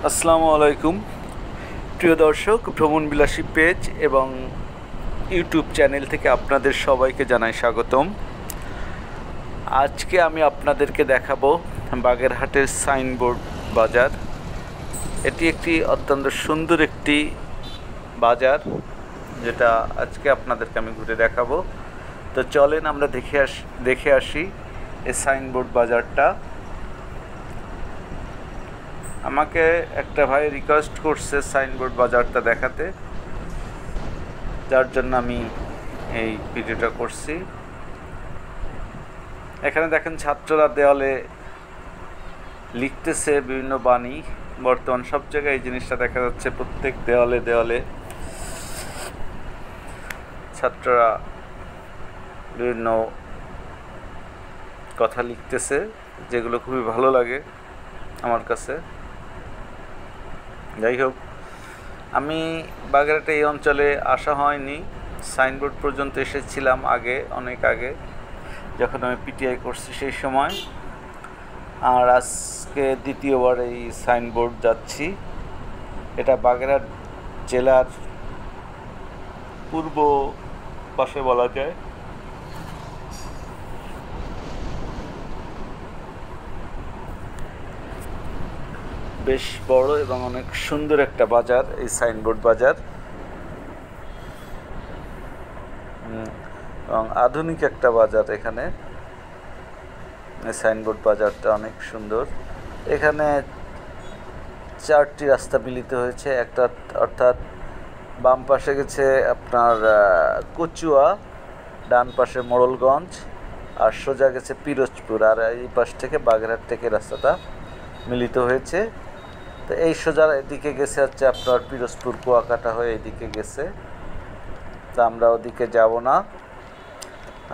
আসসালামু আলাইকুম প্রিয় দর্শক, ভ্রমণ বিলাসী পেজ এবং ইউটিউব চ্যানেল থেকে আপনাদের সবাইকে জানাই স্বাগতম। আজকে আমি আপনাদেরকে দেখাবো বাগেরহাটের সাইনবোর্ড বাজার। এটি একটি অত্যন্ত সুন্দর একটি বাজার, যেটা আজকে আপনাদেরকে আমি ঘুরে দেখাবো। তো চলেন আমরা দেখে আসি এই সাইনবোর্ড বাজারটা। আমাকে একটা ভাই রিকোয়েস্ট করছে সাইনবোর্ড বাজারটা দেখাতে, যার জন্য আমি এই ভিডিওটা করছি। এখানে দেখেন ছাত্ররা দেওয়ালে লিখতেছে বিভিন্ন বাণী। বর্তমান সব জায়গায় এই জিনিসটা দেখা যাচ্ছে, প্রত্যেক দেওয়ালে দেওয়ালে ছাত্ররা বিভিন্ন কথা লিখতেছে, যেগুলো খুবই ভালো লাগে আমার কাছে। যাই হোক, আমি বাগেরহাটে এই অঞ্চলে আসা হয়নি, সাইনবোর্ড পর্যন্ত এসেছিলাম আগে, অনেক আগে, যখন আমি পিটিআই করছি সেই সময়। আর আজকে দ্বিতীয়বার এই সাইনবোর্ড যাচ্ছি। এটা বাগেরহাট জেলার পূর্ব পাশে বলা যায়। বেশ বড় এবং অনেক সুন্দর একটা বাজার এই সাইনবোর্ড বাজার, এবং আধুনিক একটা বাজার। এখানে এই সাইনবোর্ড বাজারটা অনেক সুন্দর। এখানে 4টি রাস্তা মিলিত হয়েছে। একটা অর্থাৎ বাম পাশে গেছে আপনার কচুয়া, ডান পাশে মোড়লগঞ্জ, আর সোজা গেছে পিরোজপুর। আর এই পাশ থেকে বাগেরহাট থেকে রাস্তাটা মিলিত হয়েছে। তো এই সোজা এদিকে গেছে হচ্ছে আপনার পিরোজপুর কুয়াকাটা হয়ে এদিকে গেছে। তা আমরা ওদিকে যাব না,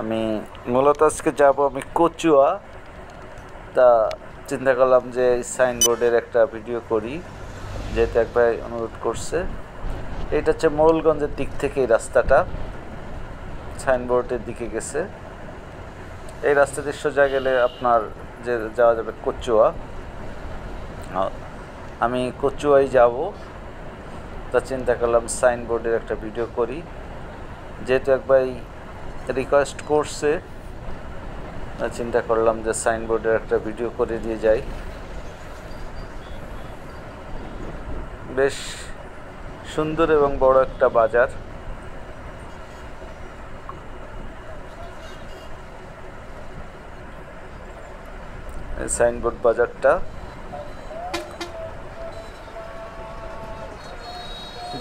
আমি মূলত আজকে যাব আমি কচুয়া। তা চিন্তা করলাম যে সাইনবোর্ডের একটা ভিডিও করি, যেহেতু একবার অনুরোধ করছে। এইটা হচ্ছে মোড়লগঞ্জের দিক থেকে এই রাস্তাটা সাইনবোর্ডের দিকে গেছে। এই রাস্তাতে সোজা গেলে আপনার যে যাওয়া যাবে কচুয়া। আমি কচুয়ায় যাব, তা চিন্তা করলাম সাইনবোর্ডের একটা ভিডিও করি, যেহেতু একবার রিকোয়েস্ট করছে। চিন্তা করলাম যে সাইনবোর্ডের একটা ভিডিও করে দিয়ে যাই। বেশ সুন্দর এবং বড় একটা বাজার। সাইনবোর্ড বাজারটা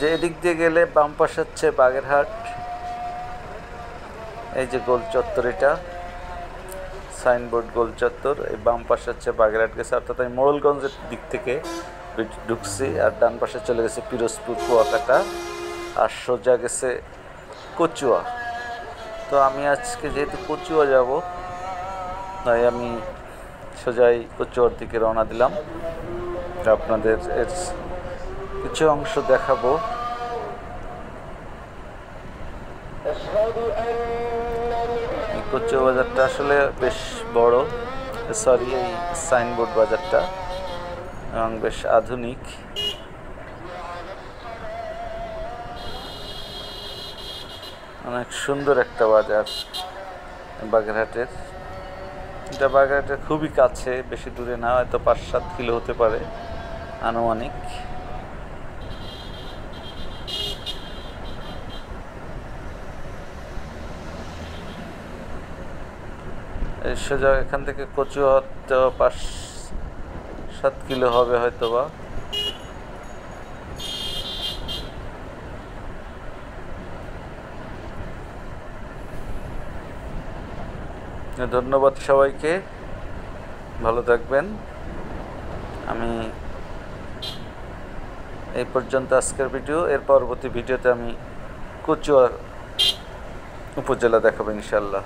যে এদিক দিয়ে গেলে বাম পাশে হচ্ছে বাগেরহাট, এই যে গোল চত্বর, এটা সাইনবোর্ড গোল চত্বর। এই বাম পাশে হচ্ছে বাগেরহাট গেছে, অর্থাৎ আমি মোড়লগঞ্জের দিক থেকে ঢুকছি। আর ডান পাশে চলে গেছে পিরোজপুর কুয়াকাটা, আর সোজা গেছে কচুয়া। তো আমি আজকে যেহেতু কচুয়া যাব, তাই আমি সোজাই কচুয়ার দিকে রওনা দিলাম। আপনাদের এর কিছু অংশ দেখাবো। কচুয়া বাজারটা আসলে বেশ বড়, সরি এই সাইনবোর্ড বাজারটা, এবং বেশ আধুনিক। অনেক সুন্দর একটা বাজার বাগেরহাটের। এটা বাগেরহাটের খুবই কাছে, বেশি দূরে না, হয়তো 5-7 কিলো হতে পারে আনুমানিক। সোজা এখান থেকে কচুয়া 5-7 কিলো হবে হয়তো বা। ধন্যবাদ সবাইকে, ভালো থাকবেন। আমি এই পর্যন্ত আজকের ভিডিও। এর পরবর্তী ভিডিওতে আমি কচুয়া উপজেলা দেখাবো ইনশাল্লাহ।